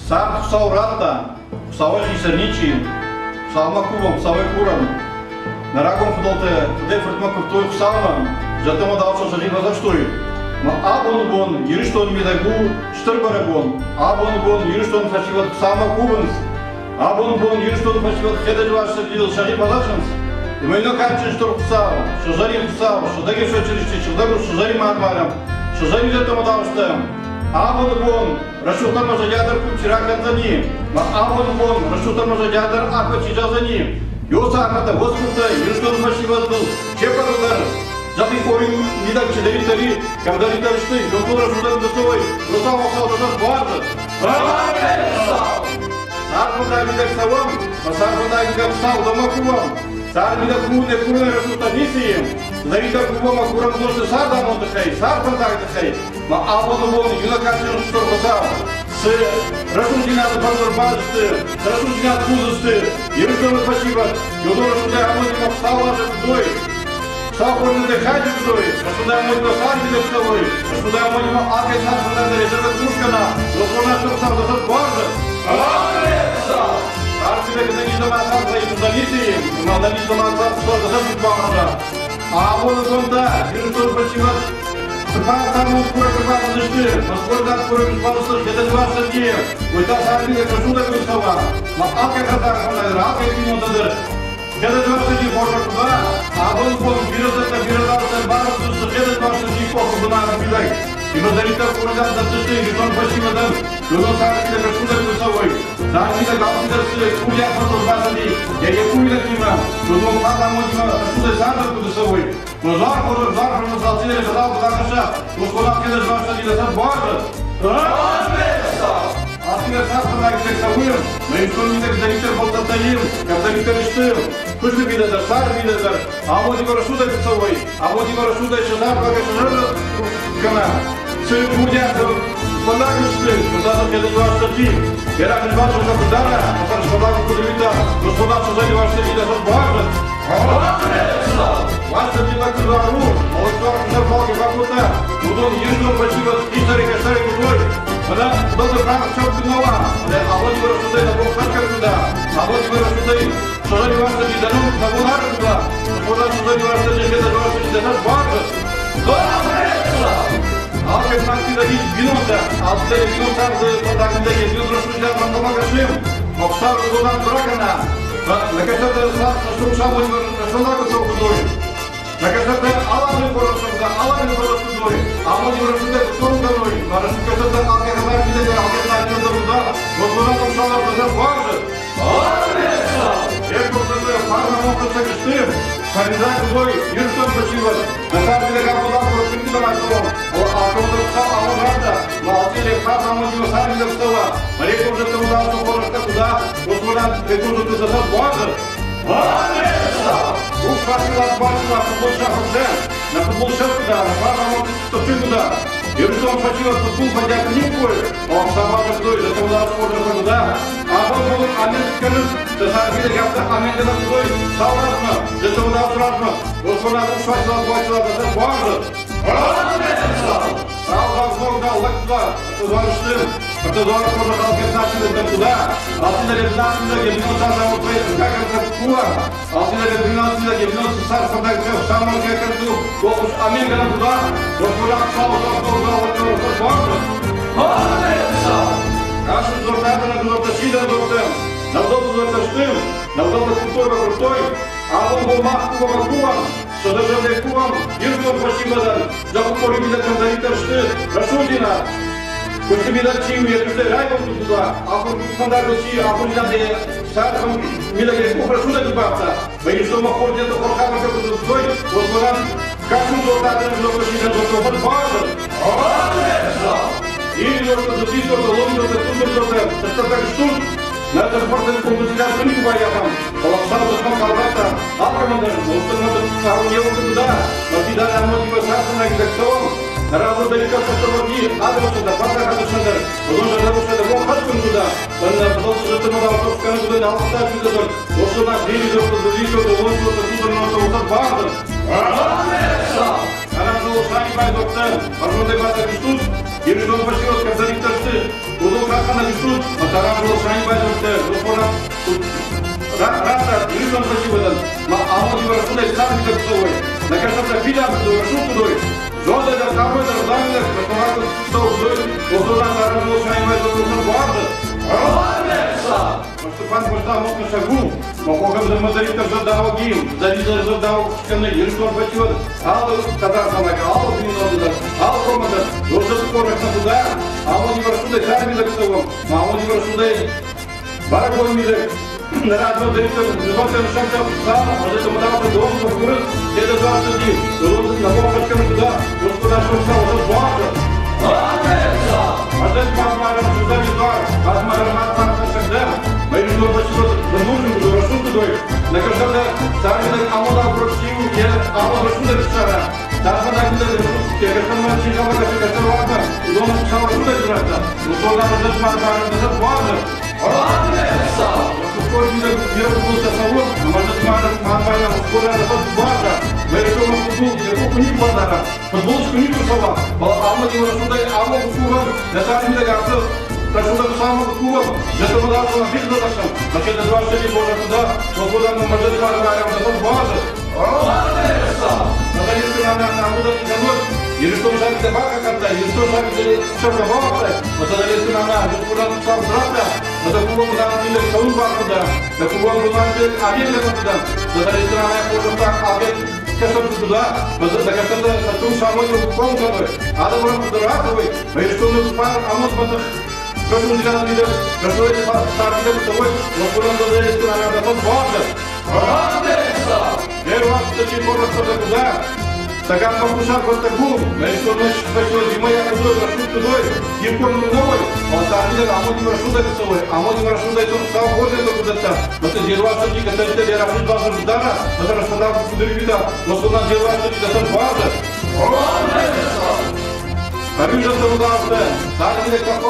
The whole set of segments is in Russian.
Сам кусал ратта, кусал лисерничи, кусал макубом, кусал куром. На рагом футболте, туда футбол крутой кусалом, зато мы дал что жить за что. Но абон, юри что он медагу, штырбарабон, абон, юри что он фашиват кусал макубом, абон, юри что он фашиват хедер ваш сидел шаги подашенс. И мы не кажем, что кусал, что жарим кусал, что даги что через что жарим отвалим, что жарим где-то мы дал что. Абон, расчетом может ядер кучера канзани, но абон, расчетом может ядер аквачи жазани. Йоса аката господа, юри что он фашиват был, чепарудар. Запи корим мидак чедери, когда летали что, контура жудан досовой, русал осал досал барды. Сарфуда мидак савам, а сарфуда мидак сал дома кувам. Сар мидак куне куне расута нисием, завида кувама курам дошты сар дамон дыхай, сар фантак дыхай. Но абон, юнакачен что русал. С расудинат базар базысты, с расудинат кузысты, юри что он спасибо, юдора шудай амодима встала же вдой. Сахурный дыхатель вдой, рассудаем мой посад бедовцовой, рассудаем мой акай сад фонтанный резервы кружкана, расслана что сам досад баржа. Арсибек это не дома сад за эту залитием, но на не дома сад что досад баржа. А вот он да, вижу, что он почивает. Сыпал саму скоро крепа подышты, но скоро да скоро крепа подышты, это 20 дней. Ой, та сарбика красуда красова, но акай хадар фонтанный, акай пинон дадыр. Когда 20 дней можно туда, а он бирозата, баросу, когда 20 дней кофе была на бидай. И мы дали так ураган за цветы, и он почти водан, и он сарки так расшуда красовой. Сарки так алфидерсы, курья потом 20 дней, я не курья кима, но он пада модима расшуда сарки красовой. Но жарко на залтире жадал куда хаша, но скоро когда 20 дней назад боже. А теперь сам так сексовым, но и что не так завитер болтатаим, как завитер штыр. Пусть ты видишь, сар видишь, а вот его расшуда красовой, а вот его расшуда еще жар, как еще жар, кана. Все будят, полагаю, штыр, куда за 20 дней. Я так не бачу, как удара, а сам шпадаку кудовита, но шпадаку за 20 дней назад боже. Ваша дела к двору, а вот что уже палки вокруга, удон южном почивает историка старый крутой. Она кто-то прав в чем винова, а вот его рассудай на полшарка туда, а вот его рассудай, что же не важно не дано, на бунару туда, что же не важно не дано, что не дано, боже. А как нам ты дадишь вино-то, а ты дадишь вино сам за так не дадишь, вино рассудят нам помогашим, но в старую дунам дракона, на которой сам сам вот рассудаку целкудой. На которой аланы поросуда, а вот его рассудят в том дорой, а рассудят алкоголь не дадут, алкоголь не дадут, вот дунам шалар назад важит. Я просто парно мог согрести, порезать удой, юртон почивать. На самом деле, как была просто на столом, а кого-то встал, а он рада, но алтеле парно мог его сами до стола. А река уже ты удал, что порожка туда, вот куда ты тоже ты зашел важит. Уж хватило от бачила, на футбол шаг туда, на парно мог стопчи туда. Юртон почивать, футбол поднять не будет, он сама же вдой, зато удал, что порожка туда. А вот был американец, да сарбили гапта американец вдой, стал разно, зато удал сразу, вот куда уж хватило от бачила, да зашел важит. Сразу Бог дал лак-2, это 24, это 20 можно дал 15 лет туда, а ты на 15 лет, я минут сам вот как это куа, а ты на 12 лет, я минут сам фантак взял, сам он как это был, вот уж Америка туда, вот куда слава Богу дал, вот это важно. Кашу зортата на куда-то сида зортем, на вдолу зорташтым, на вдолу крутой, а он был махку вакуам, что даже в куам, южном почивадан, за купори вида кандаритаршты, расудина. Пусть вида чию, я пусть райком туда, а он фандаргочи, а он вида сархам, вида греку расуда дебата. Боюсь, что махор где-то порхава как-то вдвой, вот мы кашу зортата на куда-то сида зортем, вот важен. Или зорта записывал, лови зорта, тут зорта, это так что? На это спортивный комплекс не боятся. Полосал до смог колбаса, а команда, вот надо не вот туда, но всегда нам мотивация на гектон. На работу далеко со стороны, а вот сюда, пока это шендер. Вот уже нарушил это мог хатку туда. Он потому что это надо вот скажем туда на алфавит туда. Вот что на двери до подвижу, до вот что тут на вот база. Она же сами пойдут, а что ты база тут? Или что он почти когда не торчит. Вот как она тут, а vida do assunto do João da Cabo da Rodânia, para falar com os dois, o Rodânia da Revolução e mais a Revolução Guarda. Mas tu quando gostava muito do Sagum, não colocamos a madeira que já alguém, daí já dá o canal, eles estão fechando. Algo cada sama que algo que não dá, algo como dá. Hoje eu estou na dá, algo de versão de carne da pessoa, algo de versão de baracoi na rádio dele, levanta no chão da sala, mas ele mandava para o dono, para o curso, e ele já sabia. Na boca que não dá, os corações são os bordos. Mas ele faz mais a José Vitória, faz mais a mata para a Sacdela, mas eles não vão se fazer do assunto dois. Na questão da sabe que há um lado produtivo que é a uma ajuda de estar. Sabe quando a vida que a questão não é de chegar a questão lá, o dono de sala ajuda de trata. O soldado de mais para a borda. Depois de vir a população, mas a tomada vai na escola da borda. Mas eu não vou punir por nada. Mas vou punir por salvar. Há uma de há uma cultura nessa vida gasta. Para ajudar o salmo do Cuba, já estou mudando com a vida da ação. Mas quem não acha que pode ajudar, não vou dar uma maneira para a área da borda. Mas aí na muda de calor, e eles estão já de vaca cantar, eles estão já de choca volta, mas aí eles não há, eles foram só trata, mas eu vou mudar a vida de saúde para mudar, eu vou mudar a vida para mudar, mas aí eles não há, por exemplo, a vida questão de estudar, mas a questão da tua chamou de como também, há de uma mudar também, mas eles estão no par, há muito para nós vamos ligar a vida, nós vamos estar a vida muito hoje, nós podemos fazer isso na vida da borda. Eu acho que aqui fora para ajudar. Sacar para puxar para o tabu, mas quando as pessoas de meia pessoa para tudo dois, e o corpo não é, ou está a vida há muito mais ajuda que pessoa, há muito mais ajuda que pessoa, hoje é tudo desta. Mas se eu acho que até ter a vida vai ajudar, mas a responder para poder evitar, mas quando eu acho que está guarda. A vida está mudada, está a vida que está com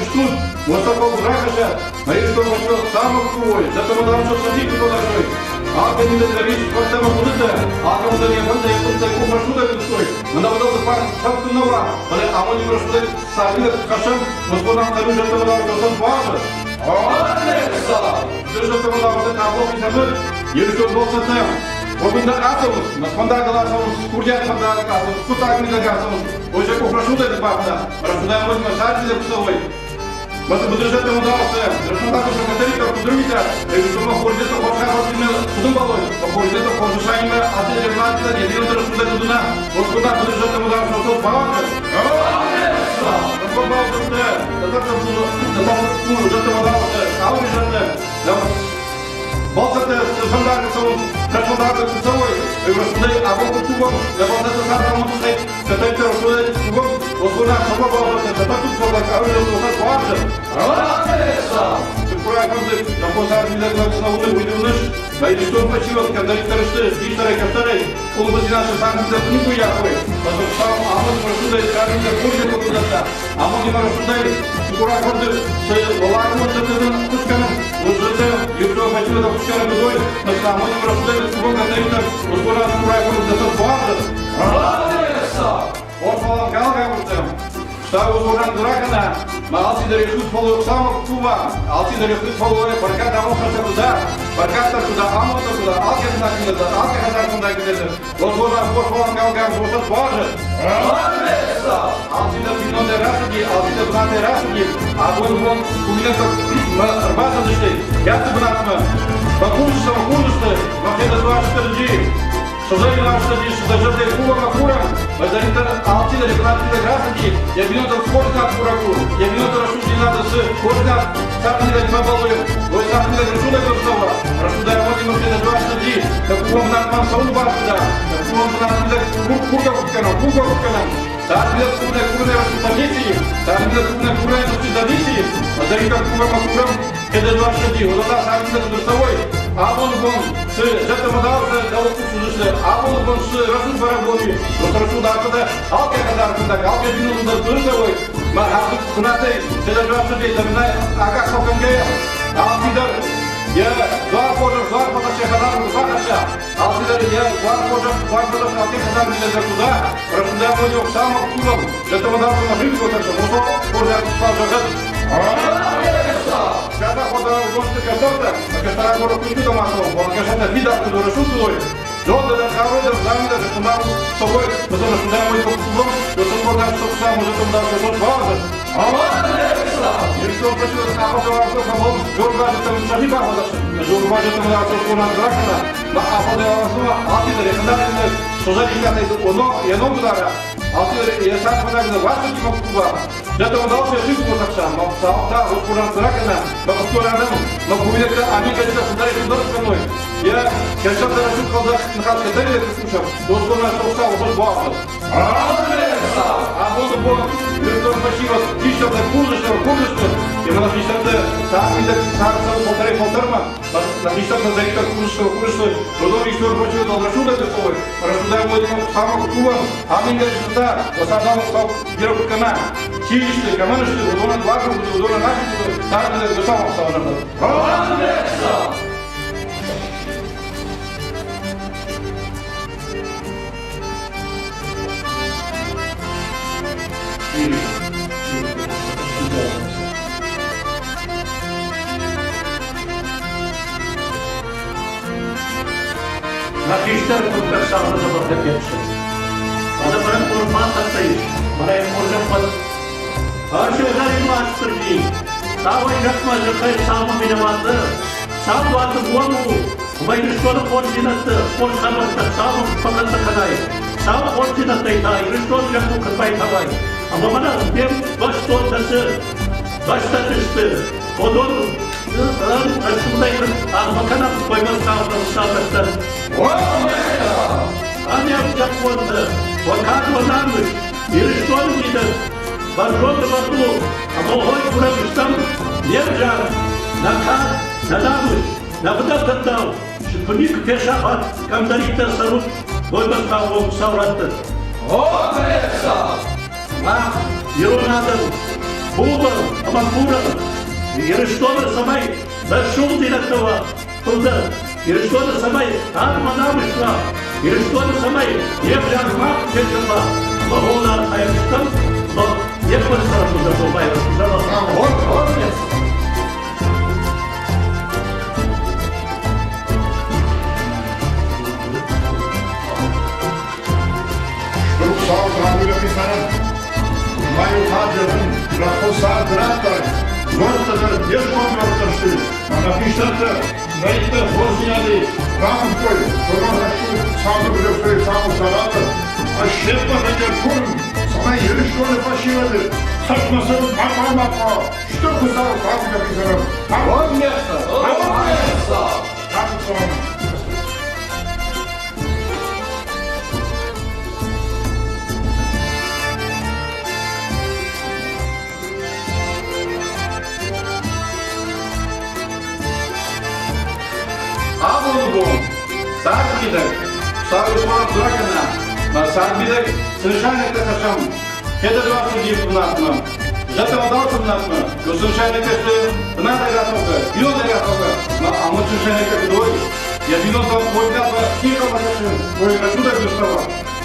estudo, mas está com buraco já, mas isso é uma coisa que sama com hoje, já está mudando o seu sentido toda a noite. Há quem ainda tem isso, pode ter uma polícia, há quem não tem a banda e tem como ajuda que depois. Mas na verdade, parte sabe que não há. Há uma livre ajuda que sabe que cacham, mas quando há já está mudando a situação de baixa. Deus já está mudando a situação de baixa, e eles estão de volta a terra. Quando ainda caçam-nos, mas quando há aquela ação, cordiais quando há a caça, escutar a comida caçam-nos, hoje é com ajuda de baixa, para ajudar muito mais tarde da pessoa aí. Mas o poder já tem mudado a terra, eles não estão com a matéria para poder imitar. Eles estão a corrida para colocar a primeira, tudo um valor. A corrida para colocar ainda a ter a máquina e a vir outra ajuda de donar. Os cuidados poder já tem mudado a sua palavra. Mas quando há outra terra, já tem mudado a terra, há uma já tem. Volta a ter, se andar que são, para andar que são hoje. Eu respondei à boca do tubo, a volta a passar para uma rede, que tem que ter o poder do tubo, ou se não, só para a volta, que está tudo sobre a cara, eu não sei qual se por aí quando não posso dar a vida que não usa o ídolo, mas estou no festival, que andei que estarei, como vacinar a sangue da muito já foi. Mas eu estava há muito para estudar, que há muita coisa para estudar. Há muito para estudar, se por aí quando se lá não se tem buscando, os eu estou a festival da buscando de dois, mas há muito para estudar, que vão cantar, os por aí quando se tem portas. Posso falar que algo é por tempo. Está o Zoran Durakana, mas Alcidaria Ruth falou que sama Cuba, Alcidaria Ruth falou para cá dá uma coisa para cá está tudo, há uma coisa, há que andar com isso, há que andar com isso. Os Zoran por falar que algo é você pode. Alcidaria não terá aqui, Alcidaria não terá aqui. Há bom combinação, mas basta de ter. Já te brinco, vamos nós ainda do acho que Создаем наш стадис, даже для кура, mas ainda a altida de graça aqui, e a vinota corta por aqui, e a vinota raciocínada se corta, sabe que vai valer, ou sabe que ajuda a pessoa, para ajudar a última vida do acho de, da como na mansão do barco da, como na vida curta o canal, sabe que como é raciocínio, sabe que como é raciocínio, mas ainda como é uma cura, que é do acho de, ou da sabe que do pessoa. Há muito bom, se já te mandava da outra pessoa, há muito bom se rasul para boli, outra rasul da toda, alguém a dar conta, alguém vindo da tudo hoje, mas há muito que não tem, se já já se vê, também há cá só quem quer, há que dar, e doar para chegar lá no vai achar, há que dar e doar para alguém que dar de ajudar, para ajudar a fazer o sama tudo, já te mandava uma vida outra pessoa, por já para jogar. Já está rodando o gosto de casota, a que estará agora com tudo a maçã, porque a gente é vida do assunto hoje. Жоден хавой заміда законав собою, бо це нашудаємо і купом, бо це можна що саме вже там дати тут база. Якщо працює з авто хамон, журважі там шахі база, журважі там на це вона дракона, на авто основа, а ти не рекомендуєш, що за дікати воно, я не удара. А ти я сам подав на вас чи купа. Я тому дав я жив по сам, но та господар дракона, на господарам, на кувірка, а ні, коли сюди туди спиною. Я кажу, що я коли на хатке далі слушав, то господар що став уже база. А вот бо ніхто бачив, що так куржиш, і вона пішла сам іде сам полтора, на пішла на декілька куржиш, родові що робочі до розсуду такої, розсудаємо саме купу, а він каже, що так, осадав став віру кана. Чистий, каменишти, водона дважу, водона наші, сам іде до самого став жити. На фіштер підписав на забордекетше. Але мене формата стоїть. Мене може под... А що зараз мастер дій? Сава як може хай сама винувата. Сам вату голову. Вийде що на ординат, саме так само пам'ятка канає. Сам ординат тайта, і що для кукай тавай. А мене тим ваш то це. Ваш татисти. Одон а макана поймал сам это. А не обжапонда. Вакат ванамыш. Или что он видит? Баржоты вокруг. А могой курамыштам не вжар. Накат, надамыш. Навдат отдал. Шипуник пешахат. Камдарита сарут. Бойба стал сауратты. Мах, Еронадам. Бубан, Аманпурам. Ирыштоны самай дошел ты до того туда. Ирыштоны самай армана вышла. Ирыштоны самай ебряхмак чешала. Могуна айштам, но не подстраху забывай. Вот. Штук сал граммы написано. Мою хаджерын, рахоса драттар. Жортадар, дешман жортарши. А напишата, наитта хозняли. Рамын кой, жоран рашу, самы білесой, самы салаты. А шепма надер курым, сама еріштоны пашивады. Сатмасын, мапа. Что кусал, граммы написано. Вот место! Как сон. Абулбом, Сагбидек, Сагбидек дракона, на Сагбидек совершенно кахашам. Это два судьи внатно. Жата водался внатно, но совершенно кашты надо готовка, вино готовка. А мы совершенно как дой. Я вино там поднял, тихо покажу, ой, хочу так достава.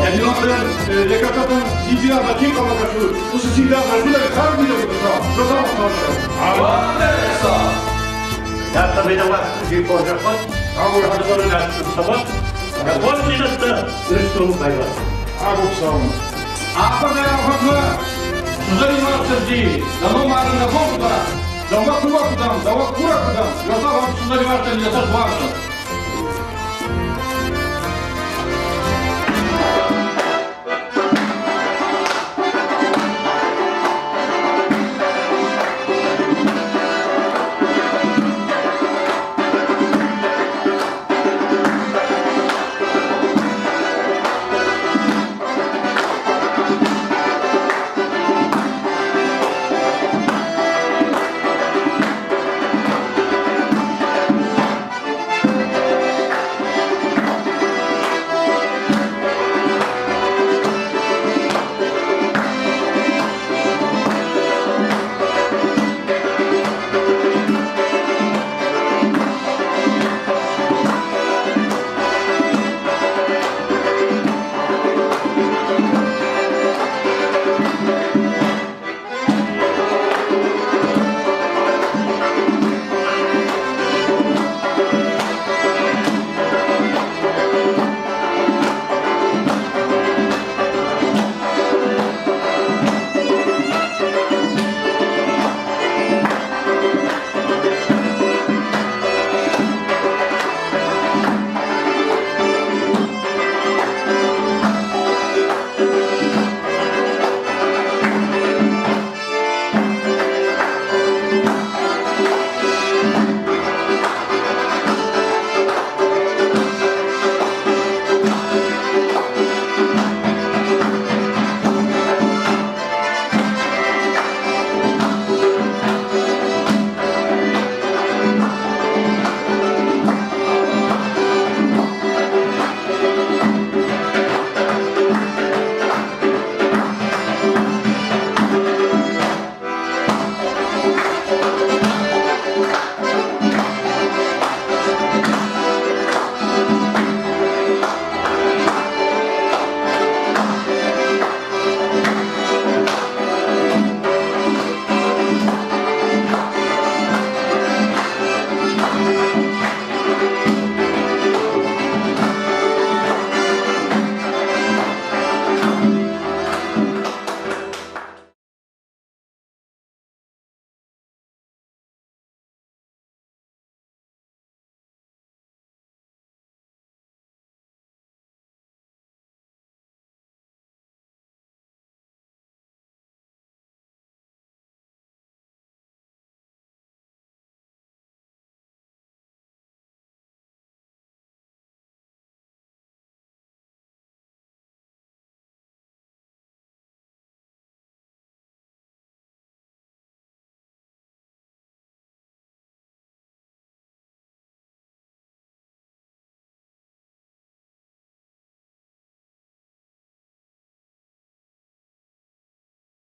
Я вино там, я как-то там себя на тихо покажу, после себя хочу так Сагбидек достал, Я там виноват, что позже ход. А вы разговаривали с собой? А вот это Ирыштоны поймал. Абук сам. А когда я вхожу, занимался здесь, давно мало на бомбу, давно кура куда, я сам занимался не за 20.